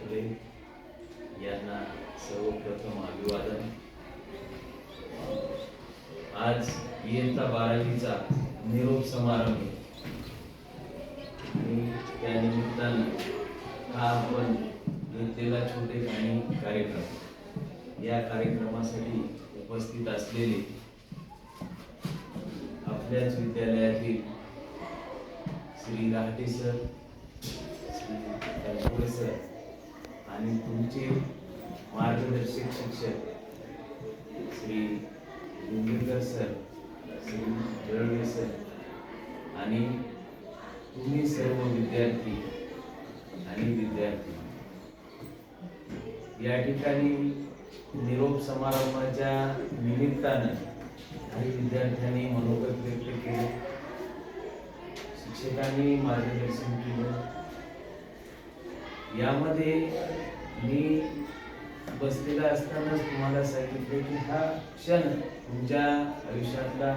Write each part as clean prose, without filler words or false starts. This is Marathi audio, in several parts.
ठाकरे यांना सर्वप्रथम अभिवादन। आज इयत्ता 12वीचा निरोप समारंभ आणि त्या निमित्तानं हा आपण घेतलेला छोटेखानी कार्यक्रम, या कार्यक्रमासाठी उपस्थित असलेले आपल्याच विद्यालयातील श्री राहटे सर, श्री तनपुरे सर आणि तुमचे मार्गदर्शक शिक्षक श्री लिंगेकर सर, श्री जळवे सर आणि तुम्ही सर्व विद्यार्थी आणि विद्यार्थी, या ठिकाणी निरोप समारंभाच्या निमित्तानं काही विद्यार्थ्यांनी मनोगत व्यक्त केले, शिक्षकांनी मार्गदर्शन केलं। यामध्ये मी बसलेला असतानाच तुम्हाला सांगितले की हा क्षण तुमच्या आयुष्यातला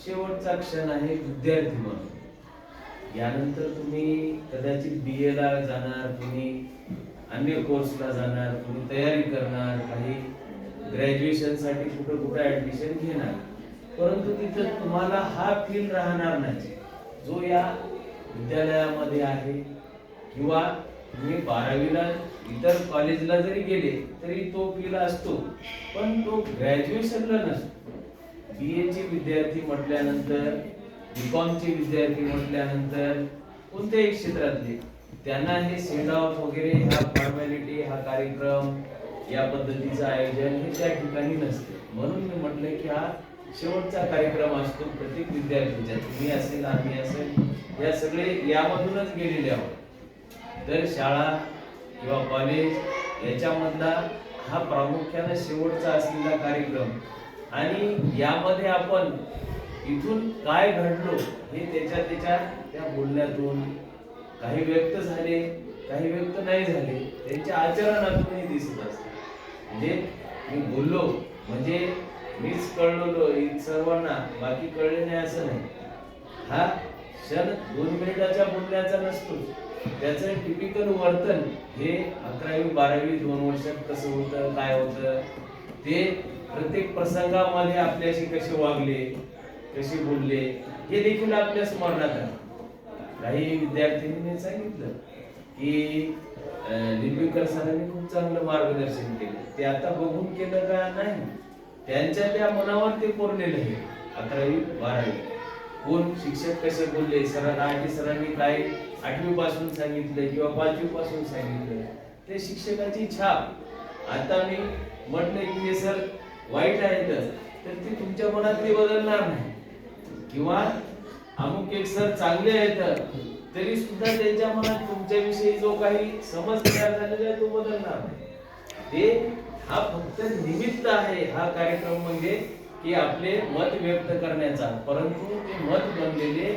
शेवटचा क्षण आहे विद्यार्थी म्हणून। यानंतर तुम्ही कदाचित BA ला जाणार, तुम्ही अन्य कोर्सला जाणार, तुम्ही तयारी करणार, काही ग्रॅज्युएशन साठी कुठं ऍडमिशन घेणार, परंतु तिथं तुम्हाला हा फील राहणार नाही जो या विद्यालयामध्ये आहे। किंवा तुम्ही 12वीला इतर कॉलेजला जरी गेले तरी तो फील असतो, पण तो ग्रॅज्युएशनला नसतो। BA चे विद्यार्थी म्हटल्यानंतर, BCom चे विद्यार्थी म्हटल्यानंतर कोणत्याही क्षेत्रातले त्यांना हे सेंड ऑफ वगैरे, ह्या फॉर्मॅलिटी, हा कार्यक्रम, या पद्धतीचं आयोजन हे त्या ठिकाणी नसते। म्हणून मी म्हटलं की हा शेवटचा कार्यक्रम असतो प्रत्येक विद्यार्थ्यांच्या, तुम्ही असेल, आम्ही असेल, या सगळे यामधूनच गेलेले आहोत। तर शाळा किंवा कॉलेज याच्यामधला हा प्रामुख्याने शेवटचा असलेला कार्यक्रम, आणि यामध्ये आपण इथून काय घडलो हे त्याच्या त्या बोलण्यातून काही व्यक्त झाले, काही व्यक्त नाही झाले, त्यांच्या आचरणातूनही दिसत असते। म्हणजे मी बोललो म्हणजे मीच कळलो सर्वांना, बाकी कळले नाही असं नाही। हा क्षण 2 मिनिटाच्या बोलण्याचा नसतो, त्याचं टिपिकल वर्तन हे 11वी 12वी 2 वर्षात कसं होतं, काय होतं, ते प्रत्येक प्रसंगामध्ये आपल्याशी कसे वागले, कसे बोलले, हे देखील आपल्या स्मरणात आहे। काही विद्यार्थ्यांनी सांगितलं की लिंबेकर सरांनी खूप चांगलं मार्गदर्शन केलं, ते आता बघून केलं का नाही, त्यांच्या त्या मनावर ते कोरलेलं आहे। 11वी 12वी कोण शिक्षक कसे बोलले, राहटे सरांनी काय 8वी पासून सांगितलं किंवा 5वी पासून सांगितलं, ते शिक्षकाची छाप। आता मी म्हटलं की हे सर वाईट आहेत तर ते तुमच्या मनातले बदलणार नाही, किंवा अमुक एक सर चांगले आहेत तरी सुद्धा त्यांच्या मनात तुमच्याविषयी जो काही समज तयार झालेला आहे तो बदलणार नाही। ते हा फक्त निमित्त आहे, हा कार्यक्रम म्हणजे की आपले मत व्यक्त करण्याचा, परंतु ते मत बनलेले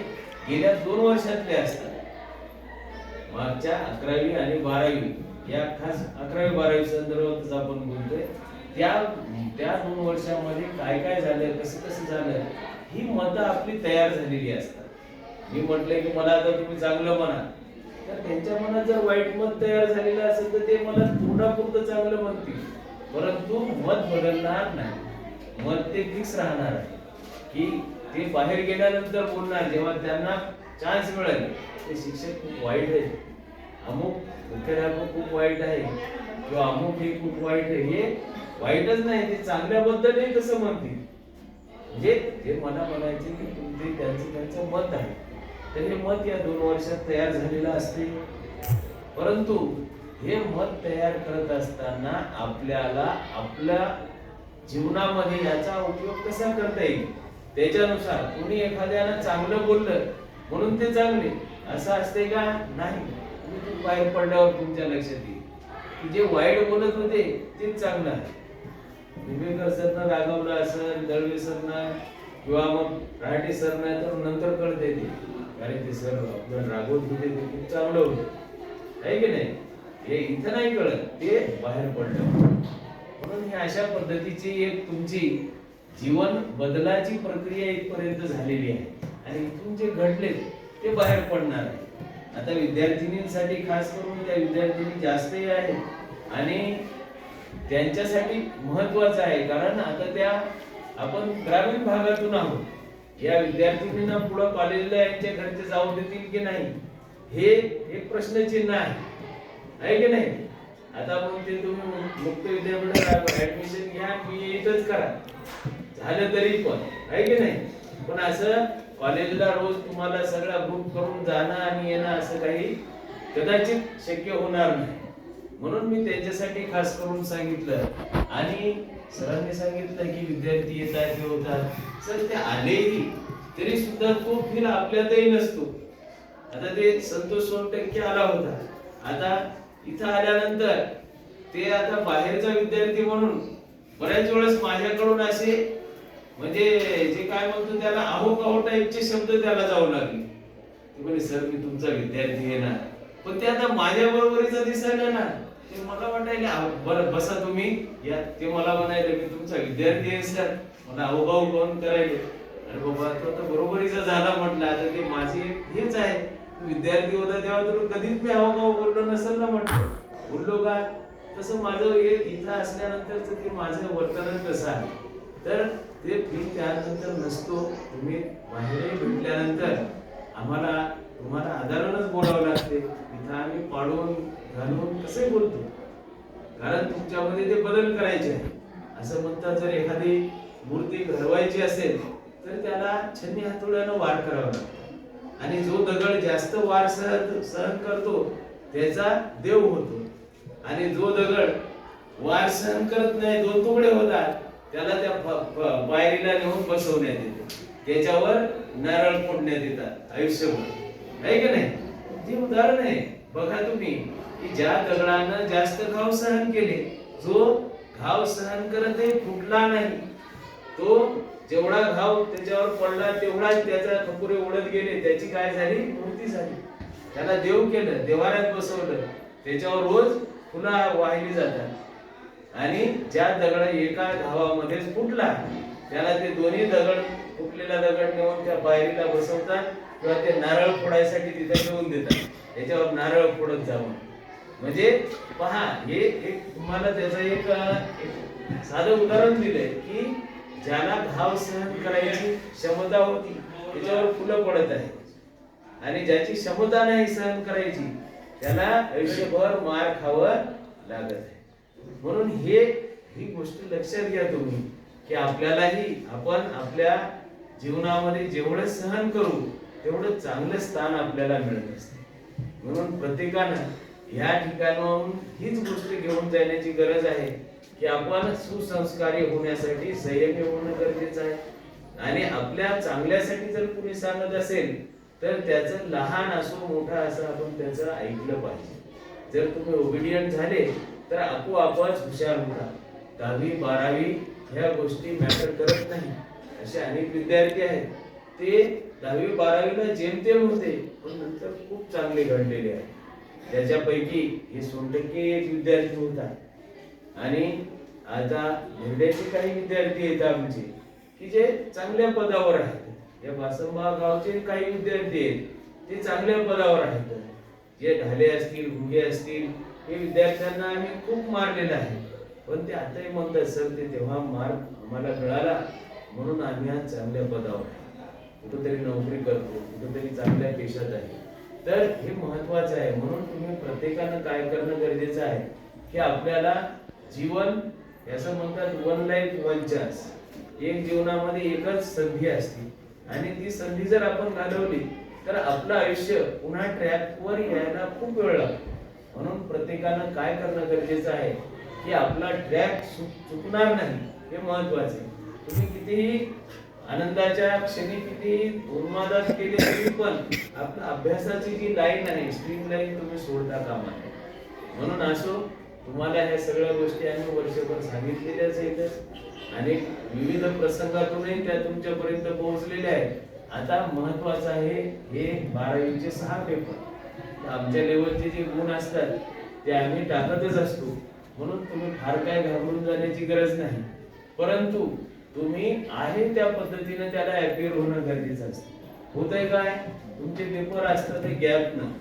गेल्या 2 वर्षातले असतात। मागच्या 11वी आणि 12वी, या खास 11वी 12वी संदर्भातच आपण बोलतोय, त्या 2 वर्षामध्ये काय काय झालं, कसं झालं, ही मतं आपली तयार झालेली असतात। मी म्हटलं की मला आता तुम्ही चांगलं म्हणा, तर त्यांच्या मनात जर वाईट मत तयार झालेलं असेल तर ते मला तोंडापुरतं चांगलं म्हणतील, परंतु मत बदलणार नाही। मत ते फिक्स राहणार आहे की ते बाहेर गेल्यानंतर बोलणार, जेव्हा त्यांना चान्स मिळेल, ते शिक्षक खूप वाईट आहे, अमुक मुख्याध्यापक खूप वाईट आहे, किंवा अमुक हे खूप वाईट आहे, हे वाईटच नाही, ते चांगल्याबद्दलही कसं म्हणतील। म्हणजे ते मला म्हणायचे की तुमचे त्यांचं मत आहे, तर हे मत या 2 वर्षात तयार झालेलं असते। परंतु हे मत तयार करत असताना आपल्याला आपल्या जीवनामध्ये याचा उपयोग कसा करता येईल, त्याच्यानुसार कोणी एखाद्याला चांगलं बोललं म्हणून ते चांगले असं असते का? नाही। तुम्ही बाहेर पडल्यावर तुमच्या लक्षात येईल की जे वाईट बोलत होते तेच चांगलं आहे। लिंबेकर सरनं रागवलं असेल, दळवे सरनं किंवा मग राहटे सरनं, तर नंतर कळते ते अरे ते सर आपलं रागवत होते ते खूप चांगलं होतं, आहे की नाही, हे इथं नाही कळत, ते बाहेर पडलं। म्हणून ही अशा पद्धतीची एक तुमची जीवन बदलाची प्रक्रिया इथपर्यंत झालेली आहे, आणि इथून जे घडले ते बाहेर पडणार आहे। आता विद्यार्थिनींसाठी खास करून त्या विद्यार्थिनी जास्तही आहे आणि त्यांच्यासाठी महत्वाचं आहे, कारण आता त्या आपण ग्रामीण भागातून आहोत. या विद्यार्थिनींना पुढे कॉलेजला यांच्या घरचे जाऊ देतील की नाही हे एक प्रश्नचिन्ह आहे की नाही. आता मग ते तुम्ही मुक्त विद्यापीठात ऍडमिशन घ्या, मी इथंच करा, झालं तरी पण आहे की नाही. पण असं कॉलेजला रोज तुम्हाला सगळा ग्रुप करून जाणं आणि येणं असं काही कदाचित शक्य होणार नाही. म्हणून मी त्यांच्यासाठी खास करून सांगितलं. आणि सरांनी सांगितलं की विद्यार्थी येतात हे होतात. सर ते आलेही तरी सुद्धा तो फील आपल्यातही नसतो. आता ते संतोष सोनटक्के आला होता, आता इथं आल्यानंतर ते आता बाहेरचा विद्यार्थी म्हणून बऱ्याच वेळेस माझ्याकडून असे म्हणजे जे काय म्हणतो त्याला आहो काहो टाईपचे शब्द त्याला जाऊ लागले. ते म्हणे सर मी तुमचा विद्यार्थी आहे ना, पण ते आता माझ्या बरोबरीचं दिसायला ना, ते मला वाटायला बरं बसा तुम्ही या. ते मला म्हणायला मी तुमचा विद्यार्थी आहे सर, मला आहो काहो कोण करायले. अरे बाबा तो तर बरोबरीचा झाला म्हटलं. आता ते माझे हेच आहे, विद्यार्थी होता तेव्हा तर कधीच मी आहो काहो बोललो नसेल ना म्हटलं, बोललो का. तसं माझं इथं असल्यानंतरच ते माझं वर्तन कसं आहे तर ते फील त्यानंतर नसतो. तुम्ही बाहेरही भेटल्यानंतर आम्हाला तुम्हाला आदरानंच बोलावं लागते. इथं आम्ही पाडून घालून कसे बोलतो, कारण तुमच्यामध्ये ते बदल करायचे आहे. असं म्हणतात जर एखादी मूर्ती घडवायची असेल तर त्याला छन्नी हातोड्यानं वार करावा लागतो, आणि जो दगड जास्त वार सहन करतो त्याचा देव होतो, आणि जो दगड वार सहन करत नाही, दोन तुकडे होतात, त्याला त्या पायरीला नेऊन बसवण्यात येते, त्याच्यावर नारळ फोडण्यात येतात आयुष्यभर, आहे की नाही. जे उदाहरण आहे बघा तुम्ही की ज्या दगडानं जास्त घाव सहन केले, जो घाव सहन करतही फुटला नाही, तो जेवढा घाव त्याच्यावर पडला तेवढाच त्याचा खपुरे उडत गेले, त्याची काय झाली मूर्ती झाली. त्याला देव केलं, देवाऱ्यात बसवलं, त्याच्यावर रोज फुलं वाहिली जातात. आणि ज्या दगड एका घावामध्येच फुटला त्याला ते दोन्ही दगड फुटलेला दगड नेऊन त्या पायरीला बसवतात किंवा ते नारळ फोडायसाठी तिथे घेऊन देतात, त्याच्यावर नारळ फोडत जावं. म्हणजे पहा हे एक तुम्हाला त्याचं एक साधं उदाहरण दिलंय की ज्याला घाव सहन करायची क्षमता होती त्याच्यावर फुलं पडत आहे, आणि ज्याची क्षमता नाही सहन करायची त्याला आयुष्यभर मार खावं लागत आहे. म्हणून ही गोष्ट लक्षात घ्या तुम्ही की आपल्यालाही आपण आपल्या जीवनामध्ये जेवढं सहन करू तेवढं चांगलं स्थान आपल्याला मिळत असते. म्हणून प्रत्येकानं या ठिकाणाहून हीच गोष्ट घेऊन जाण्याची गरज आहे की आपण सुसंस्कारी होण्यासाठी संयमी होणं गरजेचं आहे. आणि आपल्या चांगल्यासाठी जर कुणी सांगत असेल तर त्याचं लहान असो मोठा असं आपण त्याचं ऐकलं पाहिजे. जर तुम्ही ओबिडियंट झाले तर आपोआपच हुशार होता. 10वी 12वी ह्या गोष्टी मॅटर करत नाही. असे अनेक विद्यार्थी आहेत ते 10वी 12वीला जेमतेम होते पण नंतर खूप चांगले घडलेले आहेत. त्याच्यापैकी हे सोनटक्के एक विद्यार्थी होता, आणि आता निर्ड्याचे काही विद्यार्थी आहेत आमचे की जे चांगल्या पदावर आहेत. या बासंबा गावचे काही विद्यार्थी आहेत ते चांगल्या पदावर आहेत. जे ढाले असतील गुंगे असतील हे विद्यार्थ्यांना आम्ही खूप मारलेलं आहे, पण ते आताही म्हणतात सर ते तेव्हा मार आम्हाला मिळाला म्हणून आम्ही आज चांगल्या पदावर आहे, कुठेतरी नोकरी करतो, कुठेतरी चांगल्या पेशात आहे. तर हे महत्वाचं आहे. म्हणून तुम्ही प्रत्येकानं काय करणं गरजेचं आहे की आपल्याला जीवन असं म्हणतात वन लाईफ वन चान्स, एक जीवनामध्ये एकच संधी असते, आणि ती संधी जर आपण घालवली तर आपलं आयुष्य पुन्हा ट्रॅकवर यायला खूप वेळ लागतो. म्हणून प्रत्येकानं काय करणं गरजेचं आहे की आपला ट्रॅक चुकणार नाही हे महत्वाचं आहे. तुम्ही कितीही आनंदाच्या क्षणी किती उन्मादात केले तरी पण आपल्या अभ्यासाची जी लाईन आहे स्ट्रीम लाईन तुम्ही सोडता कामा नये. म्हणून असो तुम्हाला ह्या सगळ्या गोष्टी आम्ही वर्षभर सांगितलेल्याच आहेत आणि विविध प्रसंगातूनही त्या तुमच्यापर्यंत पोहोचलेल्या आहेत. आता महत्वाचं आहे हे 12वीचे 6 पेपर आमच्या लेवलचे जे गुण असतात ते आम्ही टाकतच असतो. म्हणून तुम्ही फार काय घाबरून जाण्याची गरज नाही, परंतु तुम्ही आहे त्या पद्धतीने त्याला ऍपियर होणं गरजेचं असतं. होतंय काय तुमचे पेपर असतात ते गॅप न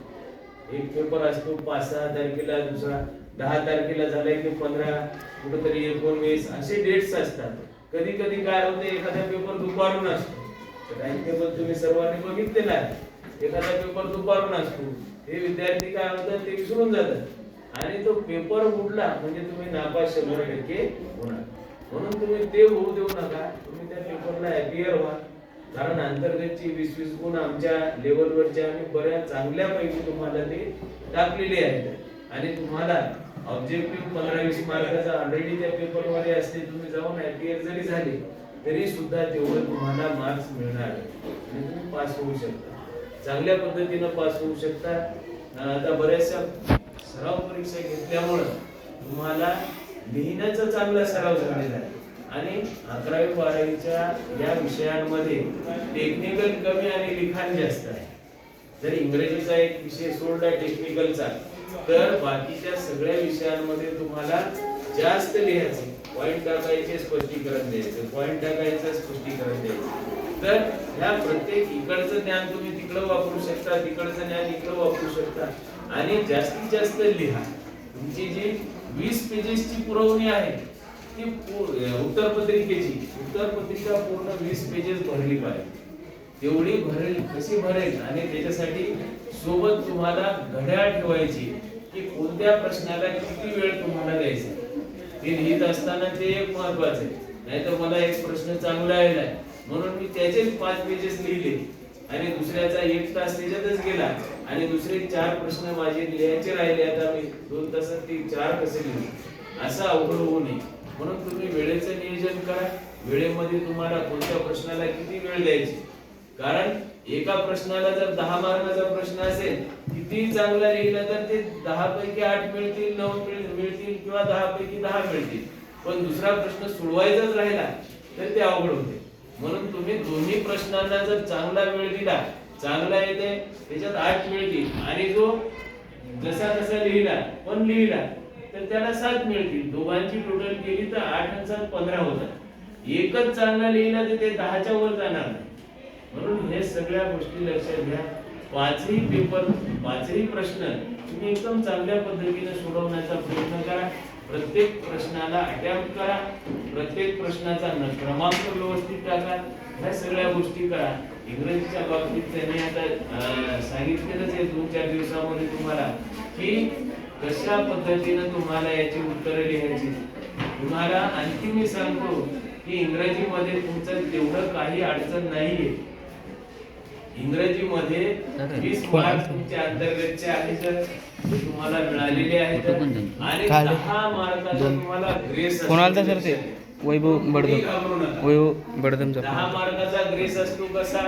एक पेपर असतो 5-6 तारखेला, दुसरा 10 तारखेला झालाय की 15, कुठेतरी 19 असे डेट्स असतात. कधी कधी काय होते, एखादा पेपर दुपारून असतो. टाइम टेबल तुम्ही सर्वांनी बघितलेला आहे. एखादा पेपर दुपारून असतो, हे विद्यार्थी काय होतात ते विसरून जातात आणि तो पेपर बुडला म्हणजे तुम्ही नापास 100% होणार. म्हणून तुम्ही ते होऊ देऊ नका. तुम्ही त्या पेपरला अपीयर व्हा. कारण अंतर्गतची 20-20 गुण आमच्या लेवलवरचे आम्ही बऱ्याच चांगल्यापैकी तुम्हाला ते टाकलेले आहेत आणि तुम्हाला ऑब्जेक्टिव्ह 15-20 मार्काचा ऑलरेडी त्या पेपरमध्ये असते. तुम्ही जाऊन अपीयर जरी झाले तरी सुद्धा तेवढं तुम्हाला मार्क्स मिळणार आणि तुम्ही पास होऊ शकता, चांगल्या पद्धतीनं पास होऊ शकता. आता बऱ्याचशा सराव परीक्षा घेतल्यामुळं तुम्हाला लिहिण्याचा चांगला सराव झालेला आहे आणि 11वी-12वीच्या या विषयांमध्ये टेक्निकल कमी आणि लिखाण जास्त आहे. जर इंग्रजीचा एक विषय सोडला टेक्निकलचा, तर बाकीच्या सगळ्या विषयांमध्ये तुम्हाला जास्त लिहायचे, पॉइंट टाकायचे, स्पष्टीकरण द्यायचं, पॉइंट टाकायचं, स्पष्टीकरण द्यायचं. तर ह्या प्रत्येक इकडचं ज्ञान तुम्ही तिकडं वापरू शकता, तिकडचं ज्ञान इकडं वापरू शकता आणि जास्तीत जास्त लिहा. तुमची जी 20 पेजेसची पुरवणी आहे ती उत्तर पत्रिका पूर्ण 20 पेजेस भरली पाहिजे. तेवढी भरेल कशी भरेल आणि त्याच्यासाठी सोबत तुम्हाला घड्याळ ठेवायची की कोणत्या प्रश्नाला किती वेळ तुम्हाला द्यायचा. ते लिहित असताना ते एक महत्वाचं आहे. नाहीतर मला एक प्रश्न चांगला आलाय म्हणून मी त्याचेच 5 पेजेस लिहिले आणि दुसऱ्याचा 1 तास त्याच्यातच गेला आणि दुसरे 4 प्रश्न माझे लिहायचे राहिले. आता मी 2 तासात ते 4 कसे लिहू, असं अवघड होऊ नये. म्हणून तुम्ही वेळेचं नियोजन करा. वेळेमध्ये तुम्हाला कोणत्या प्रश्नाला किती वेळ द्यायची. कारण एका प्रश्नाला जर 10 मार्काचा प्रश्न असेल, किती चांगला लिहिला तर ते 10 पैकी 8 मिळतील, 9 मिळतील किंवा 10 पैकी 10 मिळतील. पण दुसरा प्रश्न सोडवायचाच राहिला तर ते अवघड होते. म्हणून तुम्ही दोन्ही प्रश्नांना जर चांगला वेळ दिला, चांगला येते त्याच्यात 8 मिळतील आणि जो जसा तसा लिहिला तर त्याला 7 मिळतील. दोघांची टोटल केली तर 8 आणि 7 15 होतात. एकच चांगला लिहिला तर ते 10च्या वर जाणार नाही. म्हणून हे सगळ्या गोष्टी लक्षात घ्या. 5ही प्रश्न तुम्ही एकदम चांगल्या पद्धतीने सोडवण्याचा प्रयत्न करा. प्रत्येक प्रश्नाला अटेम्प्ट करा. प्रत्येक प्रश्नाचा क्रमांक व्यवस्थित टाका. ह्या सगळ्या गोष्टी करा. इंग्रजीच्या बाबतीत त्यांनी आता सांगितलेलंच आहे 2-4 दिवसामध्ये तुम्हाला की कशा पद्धतीने तुम्हाला याची उत्तरे लिहायची. तुम्हाला आणखी मी सांगतो की इंग्रजीमध्ये तुमचं तेवढं काही अडचण नाहीये. इंग्रजीमध्ये 20 मार्क तुमच्या अंतर्गतचे आहेत ते तुम्हाला मिळालेले आहेत आणि 10 मार्काचा तुम्हाला ग्रेस असतो. वैभव बडदम 10 मार्काचा ग्रेस असतो कसा.